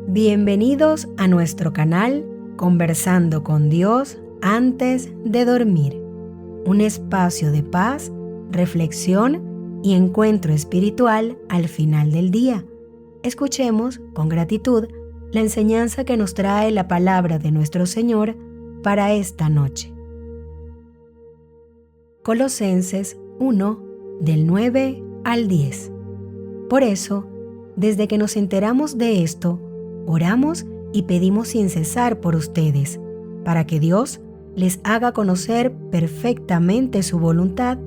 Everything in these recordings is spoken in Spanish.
Bienvenidos a nuestro canal Conversando con Dios antes de dormir, un espacio de paz, reflexión y encuentro espiritual al final del día. Escuchemos con gratitud la enseñanza que nos trae la palabra de nuestro Señor para esta noche. Colosenses 1, del 9 al 10. Por eso, desde que nos enteramos de esto, oramos y pedimos sin cesar por ustedes, para que Dios les haga conocer perfectamente su voluntad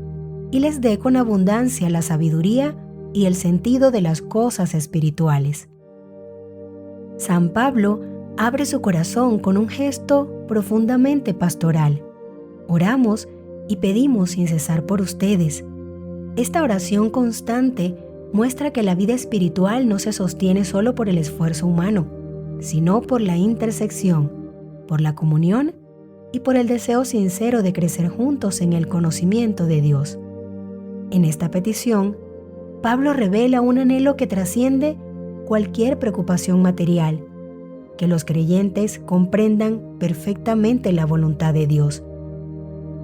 y les dé con abundancia la sabiduría y el sentido de las cosas espirituales. San Pablo abre su corazón con un gesto profundamente pastoral. Oramos y pedimos sin cesar por ustedes. Esta oración constante muestra que la vida espiritual no se sostiene solo por el esfuerzo humano, sino por la intersección, por la comunión y por el deseo sincero de crecer juntos en el conocimiento de Dios. En esta petición, Pablo revela un anhelo que trasciende cualquier preocupación material, que los creyentes comprendan perfectamente la voluntad de Dios.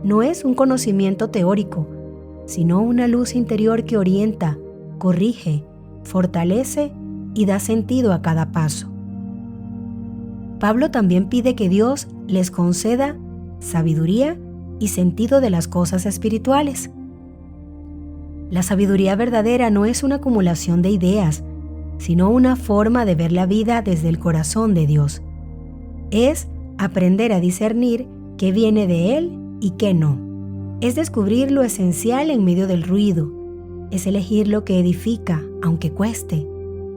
No es un conocimiento teórico, sino una luz interior que orienta, corrige, fortalece y da sentido a cada paso. Pablo también pide que Dios les conceda sabiduría y sentido de las cosas espirituales. La sabiduría verdadera no es una acumulación de ideas, sino una forma de ver la vida desde el corazón de Dios. Es aprender a discernir qué viene de Él y qué no. Es descubrir lo esencial en medio del ruido. Es elegir lo que edifica, aunque cueste.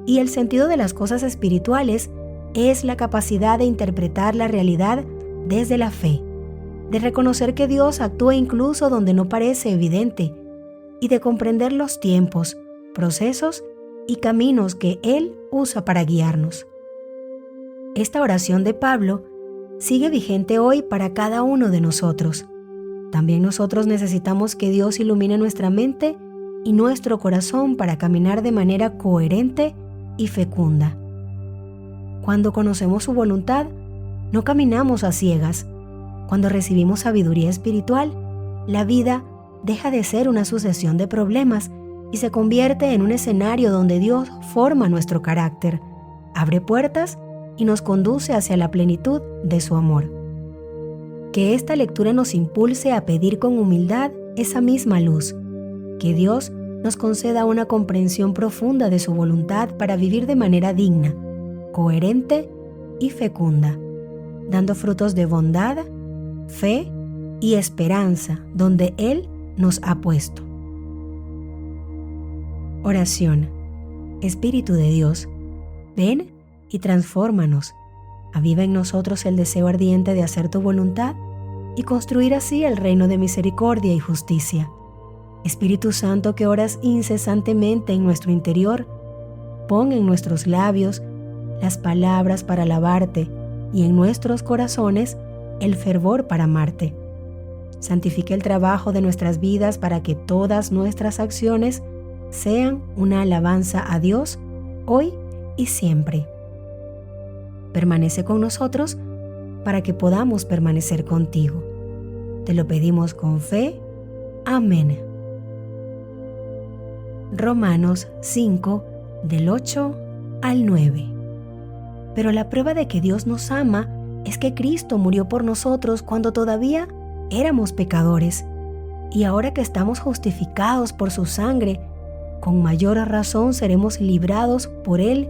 Y el sentido de las cosas espirituales es la capacidad de interpretar la realidad desde la fe, de reconocer que Dios actúa incluso donde no parece evidente, y de comprender los tiempos, procesos y caminos que Él usa para guiarnos. Esta oración de Pablo sigue vigente hoy para cada uno de nosotros. También nosotros necesitamos que Dios ilumine nuestra mente y nuestro corazón para caminar de manera coherente y fecunda. Cuando conocemos su voluntad, no caminamos a ciegas. Cuando recibimos sabiduría espiritual, la vida deja de ser una sucesión de problemas y se convierte en un escenario donde Dios forma nuestro carácter, abre puertas y nos conduce hacia la plenitud de su amor. Que esta lectura nos impulse a pedir con humildad esa misma luz, que Dios nos conceda una comprensión profunda de su voluntad para vivir de manera digna, coherente y fecunda, dando frutos de bondad, fe y esperanza donde Él nos ha puesto. Oración. Espíritu de Dios, ven y transfórmanos. Aviva en nosotros el deseo ardiente de hacer tu voluntad y construir así el reino de misericordia y justicia. Espíritu Santo, que oras incesantemente en nuestro interior, pon en nuestros labios las palabras para alabarte y en nuestros corazones el fervor para amarte. Santifica el trabajo de nuestras vidas para que todas nuestras acciones sean una alabanza a Dios hoy y siempre. Permanece con nosotros para que podamos permanecer contigo. Te lo pedimos con fe. Amén. Romanos 5, del 8 al 9. Pero la prueba de que Dios nos ama es que Cristo murió por nosotros cuando todavía éramos pecadores, y ahora que estamos justificados por su sangre, con mayor razón seremos librados por Él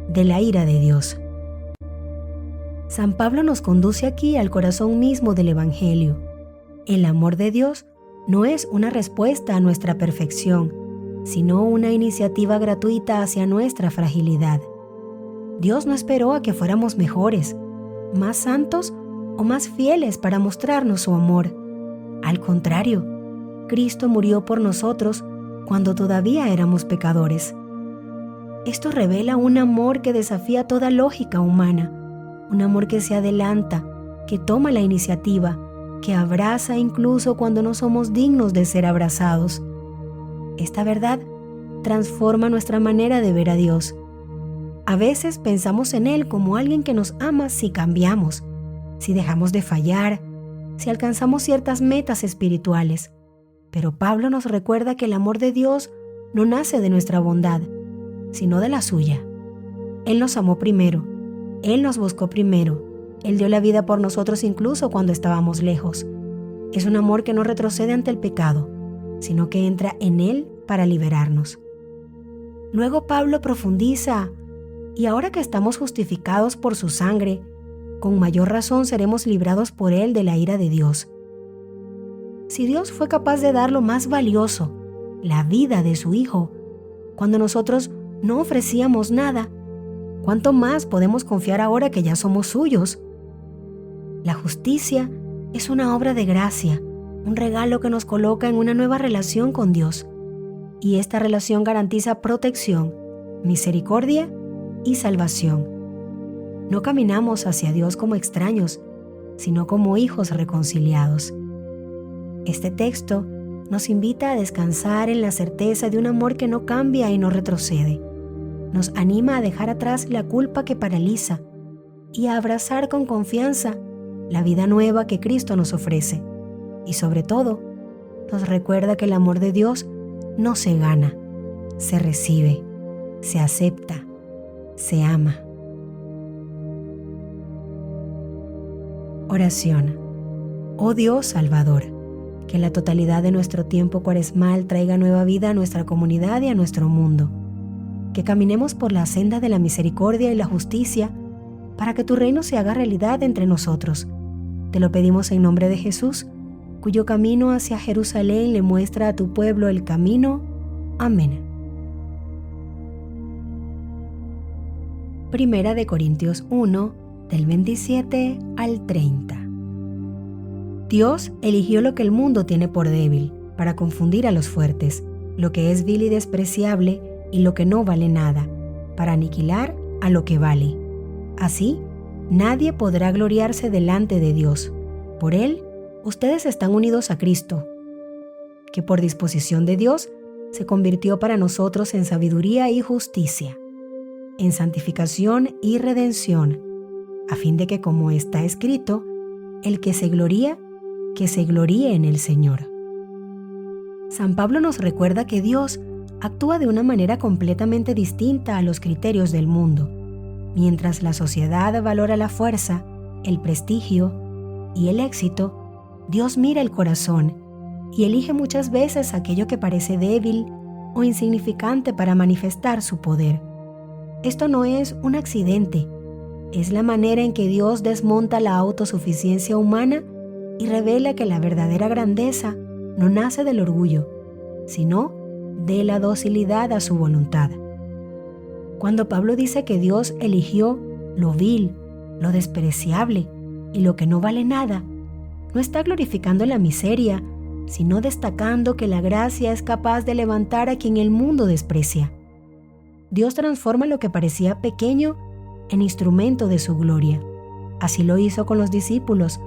de la ira de Dios. San Pablo nos conduce aquí al corazón mismo del Evangelio. El amor de Dios no es una respuesta a nuestra perfección, sino una iniciativa gratuita hacia nuestra fragilidad. Dios no esperó a que fuéramos mejores, más santos o más fieles para mostrarnos su amor. Al contrario, Cristo murió por nosotros cuando todavía éramos pecadores. Esto revela un amor que desafía toda lógica humana, un amor que se adelanta, que toma la iniciativa, que abraza incluso cuando no somos dignos de ser abrazados. Esta verdad transforma nuestra manera de ver a Dios. A veces pensamos en Él como alguien que nos ama si cambiamos, si dejamos de fallar, si alcanzamos ciertas metas espirituales. Pero Pablo nos recuerda que el amor de Dios no nace de nuestra bondad, sino de la suya. Él nos amó primero, Él nos buscó primero, Él dio la vida por nosotros incluso cuando estábamos lejos. Es un amor que no retrocede ante el pecado, sino que entra en Él para liberarnos. Luego Pablo profundiza: y ahora que estamos justificados por su sangre, con mayor razón seremos librados por Él de la ira de Dios. Si Dios fue capaz de dar lo más valioso, la vida de su Hijo, cuando nosotros no ofrecíamos nada, ¿cuánto más podemos confiar ahora que ya somos suyos? La justicia es una obra de gracia, un regalo que nos coloca en una nueva relación con Dios. Y esta relación garantiza protección, misericordia y salvación. No caminamos hacia Dios como extraños, sino como hijos reconciliados. Este texto nos invita a descansar en la certeza de un amor que no cambia y no retrocede. Nos anima a dejar atrás la culpa que paraliza y a abrazar con confianza la vida nueva que Cristo nos ofrece. Y sobre todo, nos recuerda que el amor de Dios no se gana, se recibe, se acepta, se ama. Oración. Oh Dios Salvador, que la totalidad de nuestro tiempo cuaresmal traiga nueva vida a nuestra comunidad y a nuestro mundo. Que caminemos por la senda de la misericordia y la justicia para que tu reino se haga realidad entre nosotros. Te lo pedimos en nombre de Jesús, cuyo camino hacia Jerusalén le muestra a tu pueblo el camino. Amén. Primera de Corintios 1, del 27 al 30. Dios eligió lo que el mundo tiene por débil, para confundir a los fuertes, lo que es vil y despreciable y lo que no vale nada, para aniquilar a lo que vale. Así, nadie podrá gloriarse delante de Dios. Por Él, ustedes están unidos a Cristo, que por disposición de Dios se convirtió para nosotros en sabiduría y justicia, en santificación y redención, a fin de que, como está escrito, el que se gloríe en el Señor. San Pablo nos recuerda que Dios actúa de una manera completamente distinta a los criterios del mundo. Mientras la sociedad valora la fuerza, el prestigio y el éxito, Dios mira el corazón y elige muchas veces aquello que parece débil o insignificante para manifestar su poder. Esto no es un accidente, es la manera en que Dios desmonta la autosuficiencia humana y revela que la verdadera grandeza no nace del orgullo, sino de la docilidad a su voluntad. Cuando Pablo dice que Dios eligió lo vil, lo despreciable y lo que no vale nada, no está glorificando la miseria, sino destacando que la gracia es capaz de levantar a quien el mundo desprecia. Dios transforma lo que parecía pequeño en instrumento de su gloria. Así lo hizo con los discípulos,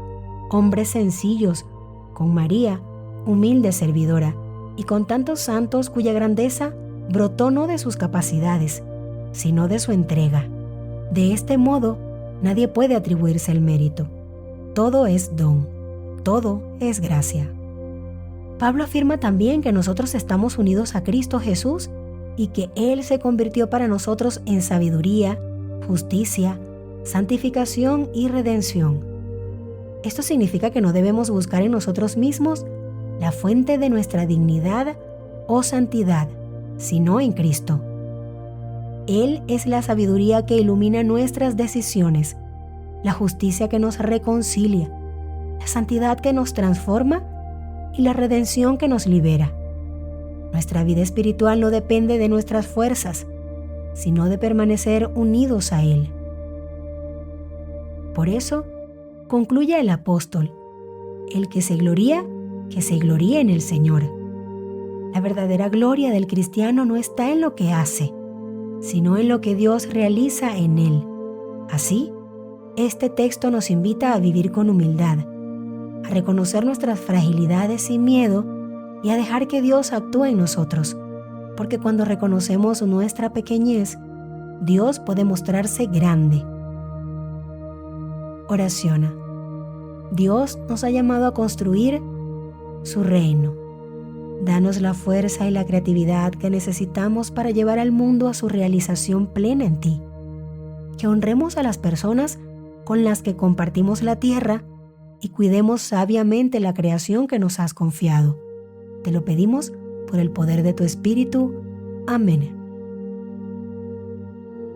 hombres sencillos, con María, humilde servidora, y con tantos santos cuya grandeza brotó no de sus capacidades, sino de su entrega. De este modo, nadie puede atribuirse el mérito. Todo es don, todo es gracia. Pablo afirma también que nosotros estamos unidos a Cristo Jesús y que Él se convirtió para nosotros en sabiduría, justicia, santificación y redención. Esto significa que no debemos buscar en nosotros mismos la fuente de nuestra dignidad o santidad, sino en Cristo. Él es la sabiduría que ilumina nuestras decisiones, la justicia que nos reconcilia, la santidad que nos transforma y la redención que nos libera. Nuestra vida espiritual no depende de nuestras fuerzas, sino de permanecer unidos a Él. Por eso, concluye el apóstol: el que se gloría en el Señor. La verdadera gloria del cristiano no está en lo que hace, sino en lo que Dios realiza en él. Así, este texto nos invita a vivir con humildad, a reconocer nuestras fragilidades sin miedo y a dejar que Dios actúe en nosotros, porque cuando reconocemos nuestra pequeñez, Dios puede mostrarse grande. Oración. Dios nos ha llamado a construir su reino. Danos la fuerza y la creatividad que necesitamos para llevar al mundo a su realización plena en ti. Que honremos a las personas con las que compartimos la tierra y cuidemos sabiamente la creación que nos has confiado. Te lo pedimos por el poder de tu Espíritu. Amén.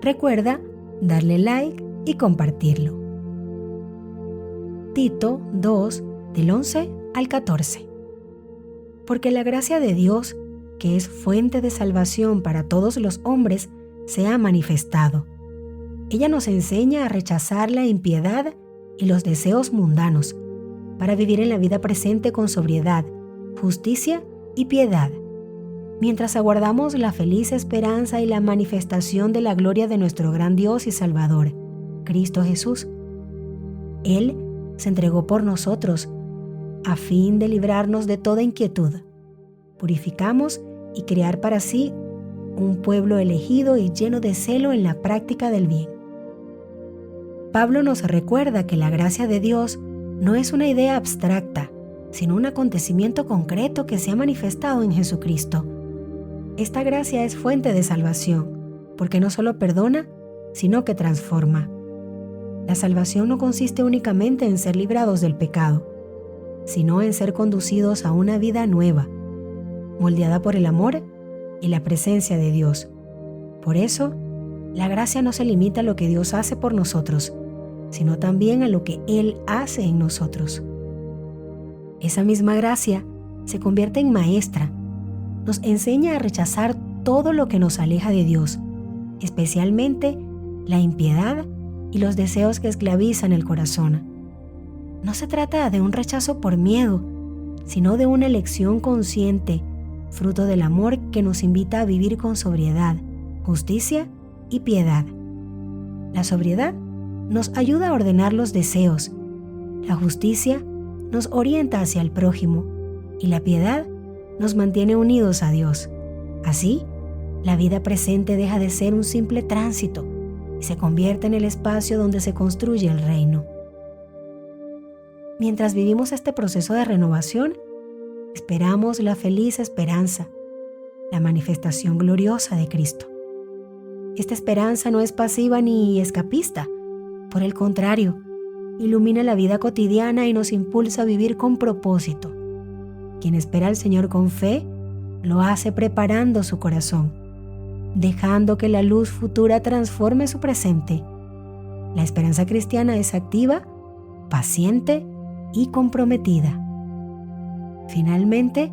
Recuerda darle like y compartirlo. Tito 2, del 11 al 14. Porque la gracia de Dios, que es fuente de salvación para todos los hombres, se ha manifestado. Ella nos enseña a rechazar la impiedad y los deseos mundanos, para vivir en la vida presente con sobriedad, justicia y piedad, mientras aguardamos la feliz esperanza y la manifestación de la gloria de nuestro gran Dios y Salvador, Cristo Jesús. Él se entregó por nosotros, a fin de librarnos de toda inquietud, purificamos y crear para sí un pueblo elegido y lleno de celo en la práctica del bien. Pablo nos recuerda que la gracia de Dios no es una idea abstracta, sino un acontecimiento concreto que se ha manifestado en Jesucristo. Esta gracia es fuente de salvación, porque no solo perdona, sino que transforma. La salvación no consiste únicamente en ser librados del pecado, sino en ser conducidos a una vida nueva, moldeada por el amor y la presencia de Dios. Por eso, la gracia no se limita a lo que Dios hace por nosotros, sino también a lo que Él hace en nosotros. Esa misma gracia se convierte en maestra, nos enseña a rechazar todo lo que nos aleja de Dios, especialmente la impiedad y los deseos que esclavizan el corazón. No se trata de un rechazo por miedo, sino de una elección consciente, fruto del amor que nos invita a vivir con sobriedad, justicia y piedad. La sobriedad nos ayuda a ordenar los deseos, la justicia nos orienta hacia el prójimo y la piedad nos mantiene unidos a Dios. Así, la vida presente deja de ser un simple tránsito y se convierte en el espacio donde se construye el reino. Mientras vivimos este proceso de renovación, esperamos la feliz esperanza, la manifestación gloriosa de Cristo. Esta esperanza no es pasiva ni escapista, por el contrario, ilumina la vida cotidiana y nos impulsa a vivir con propósito. Quien espera al Señor con fe, lo hace preparando su corazón, dejando que la luz futura transforme su presente. La esperanza cristiana es activa, paciente y comprometida. Finalmente,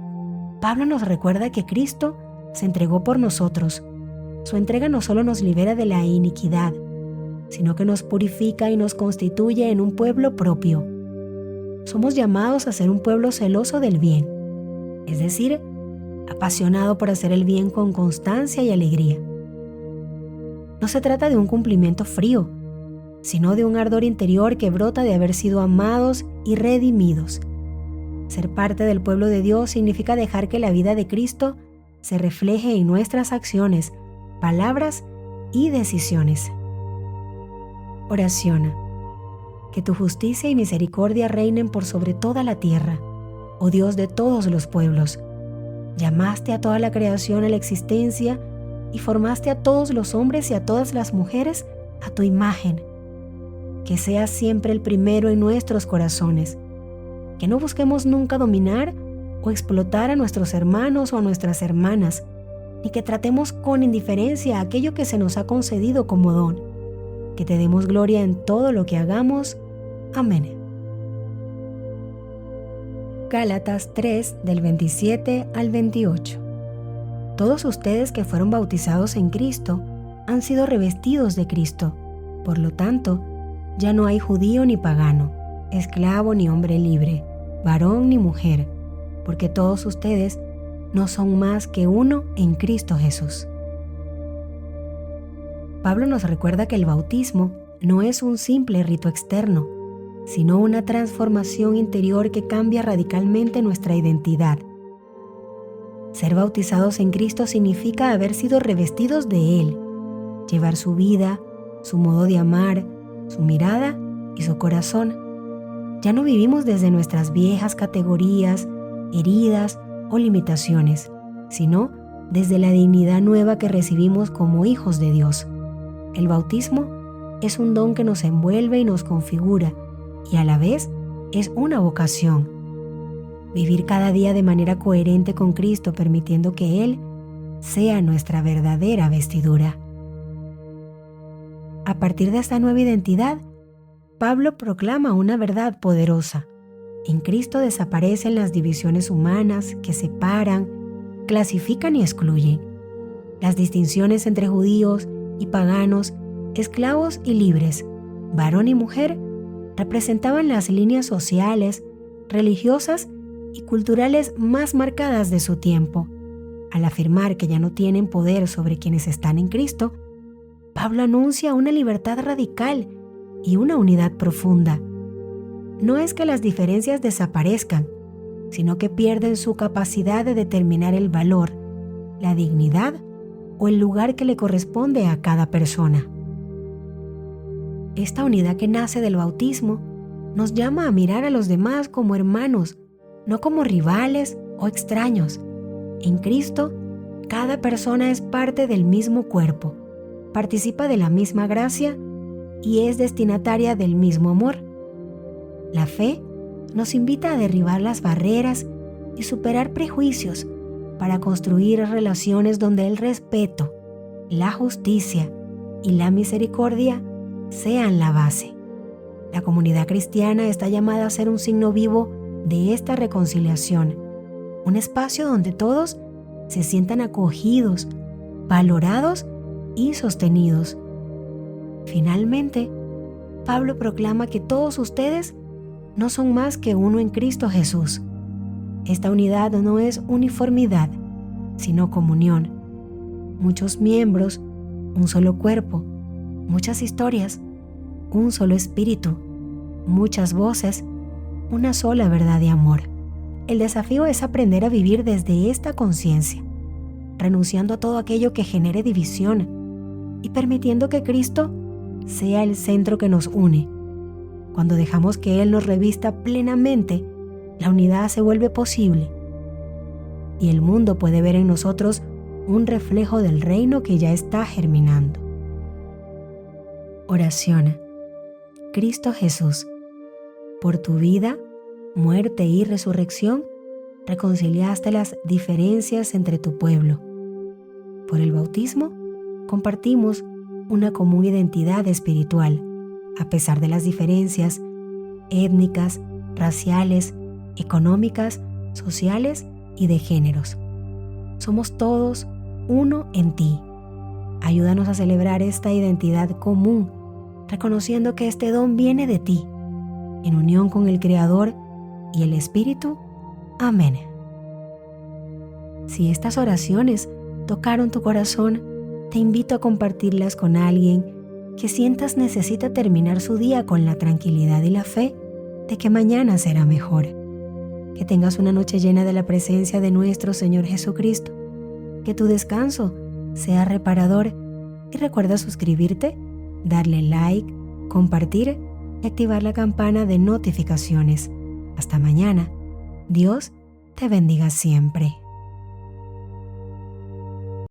Pablo nos recuerda que Cristo se entregó por nosotros. Su entrega no solo nos libera de la iniquidad, sino que nos purifica y nos constituye en un pueblo propio. Somos llamados a ser un pueblo celoso del bien, es decir, apasionado por hacer el bien con constancia y alegría. No se trata de un cumplimiento frío, sino de un ardor interior que brota de haber sido amados y redimidos. Ser parte del pueblo de Dios significa dejar que la vida de Cristo se refleje en nuestras acciones, palabras y decisiones. Oración. Que tu justicia y misericordia reinen por sobre toda la tierra, oh Dios de todos los pueblos. Llamaste a toda la creación a la existencia y formaste a todos los hombres y a todas las mujeres a tu imagen. Que seas siempre el primero en nuestros corazones. Que no busquemos nunca dominar o explotar a nuestros hermanos o a nuestras hermanas, ni que tratemos con indiferencia aquello que se nos ha concedido como don. Que te demos gloria en todo lo que hagamos. Amén. Gálatas 3, del 27 al 28. Todos ustedes que fueron bautizados en Cristo han sido revestidos de Cristo. Por lo tanto, ya no hay judío ni pagano, esclavo ni hombre libre, varón ni mujer, porque todos ustedes no son más que uno en Cristo Jesús. Pablo nos recuerda que el bautismo no es un simple rito externo, sino una transformación interior que cambia radicalmente nuestra identidad. Ser bautizados en Cristo significa haber sido revestidos de Él, llevar su vida, su modo de amar, su mirada y su corazón. Ya no vivimos desde nuestras viejas categorías, heridas o limitaciones, sino desde la dignidad nueva que recibimos como hijos de Dios. El bautismo es un don que nos envuelve y nos configura, y a la vez es una vocación. Vivir cada día de manera coherente con Cristo, permitiendo que Él sea nuestra verdadera vestidura. A partir de esta nueva identidad, Pablo proclama una verdad poderosa. En Cristo desaparecen las divisiones humanas que separan, clasifican y excluyen. Las distinciones entre judíos y paganos, esclavos y libres, varón y mujer, representaban las líneas sociales, religiosas y culturales más marcadas de su tiempo. Al afirmar que ya no tienen poder sobre quienes están en Cristo, Pablo anuncia una libertad radical y una unidad profunda. No es que las diferencias desaparezcan, sino que pierden su capacidad de determinar el valor, la dignidad o el lugar que le corresponde a cada persona. Esta unidad que nace del bautismo nos llama a mirar a los demás como hermanos, no como rivales o extraños. En Cristo, cada persona es parte del mismo cuerpo, participa de la misma gracia y es destinataria del mismo amor. La fe nos invita a derribar las barreras y superar prejuicios para construir relaciones donde el respeto, la justicia y la misericordia sean la base. La comunidad cristiana está llamada a ser un signo vivo de esta reconciliación, un espacio donde todos se sientan acogidos, valorados y sostenidos. Finalmente, Pablo proclama que todos ustedes no son más que uno en Cristo Jesús. Esta unidad no es uniformidad, sino comunión. Muchos miembros, un solo cuerpo, muchas historias, un solo espíritu, muchas voces, una sola verdad de amor. El desafío es aprender a vivir desde esta conciencia, renunciando a todo aquello que genere división y permitiendo que Cristo sea el centro que nos une. Cuando dejamos que Él nos revista plenamente, la unidad se vuelve posible y el mundo puede ver en nosotros un reflejo del reino que ya está germinando. Oración. Cristo Jesús, por tu vida, muerte y resurrección, reconciliaste las diferencias entre tu pueblo. Por el bautismo, compartimos una común identidad espiritual, a pesar de las diferencias étnicas, raciales, económicas, sociales y de géneros. Somos todos uno en ti. Ayúdanos a celebrar esta identidad común, reconociendo que este don viene de ti, en unión con el Creador y el Espíritu. Amén. Si estas oraciones tocaron tu corazón, te invito a compartirlas con alguien que sientas necesita terminar su día con la tranquilidad y la fe de que mañana será mejor. Que tengas una noche llena de la presencia de nuestro Señor Jesucristo. Que tu descanso sea reparador y recuerda suscribirte, darle like, compartir y activar la campana de notificaciones. Hasta mañana. Dios te bendiga siempre.